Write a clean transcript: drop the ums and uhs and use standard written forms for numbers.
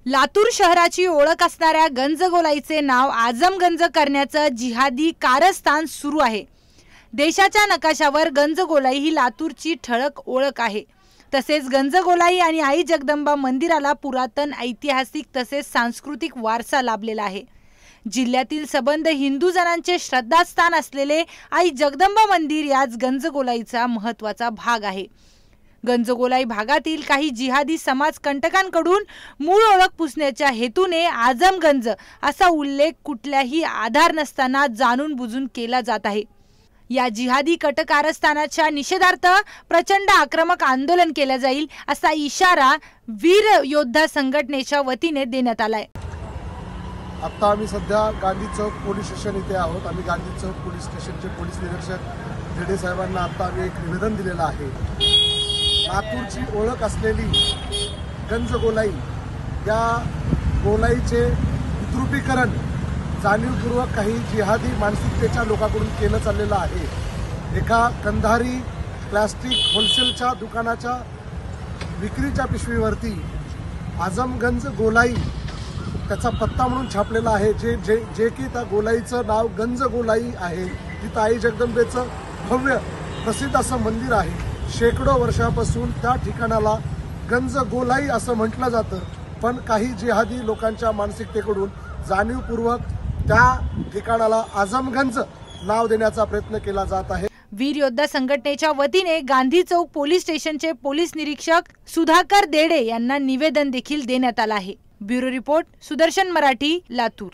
लातूर शहराची ओळख असणाऱ्या गंजगोलाईचे नाव आझमगंज करण्याचं जिहादी कारस्थान सुरू आहे। देशाच्या नकाशावर गंजगोलाई ही लातूरची ठळक ओळख आहे। तसेच गंजगोलाई आणि आई जगदंबा मंदिराला पुरातन ऐतिहासिक तसेच सांस्कृतिक वारसा लाभलेला आहे। जिल्ह्यातील सबंध हिंदू जनांचे श्रद्धास्थान असलेले आई जगदंबा मंदिर याच गंजगोलाईचा महत्त्वाचा भाग आहे। गंजगोलाई भागातील काही जिहादी समाजकंटकांकडून मूळ ओळख पुसण्याच्या हेतूने आझमगंज असा उल्लेख कुठल्याही आधार नसताना जाणून बुजून केला जात आहे। या जिहादी कटकारस्थानाच्या निषेधार्थ प्रचंड आक्रमक आंदोलन केले जाईल असा इशारा वीर योद्धा संघटनेच्या वतीने देण्यात आलाय। आता आम्ही सध्या गांधी चौक पोलीस स्टेशन इथे आहोत। आम्ही गांधी चौक पोलीस स्टेशनचे पोलीस निरीक्षक झेडे साहेबांना आता आम्ही एक निवेदन दिलेलं आहे। लातूरची ओळख असलेली गंजगोलाई या गोलाईचे विद्रुपीकरण जाणीवपूर्वक काही जिहादी मानसिकतेच्या लोकांकडून केलं चाललेलं आहे। एका कंधारी प्लास्टिक होलसेलच्या दुकानाच्या विक्रीच्या पिशवीवरती आझमगंज गोलाई त्याचा पत्ता म्हणून छापलेला आहे। जे की त्या गोलाईचं नाव गंजगोलाई आहे। तिथं आई जगदंबेचं भव्य प्रसिद्ध असं मंदिर आहे। शेकडो वर्षापासून त्या ठिकाणाला गंजगोलाई असं म्हटलं जातं, पण काही जिहादी लोकांच्या मानसिकतेकडून जाणीवपूर्वक त्या ठिकाणाला आझमगंज नाव देण्याचा प्रयत्न केला जात आहे। वीर योद्धा संघटनेच्या वतीने गांधी चौक पोलीस स्टेशनचे पोलीस निरीक्षक सुधाकर देडे यांना निवेदन देखील देण्यात आलं आहे। Bureau report, Sudarshan Marathi, Latur.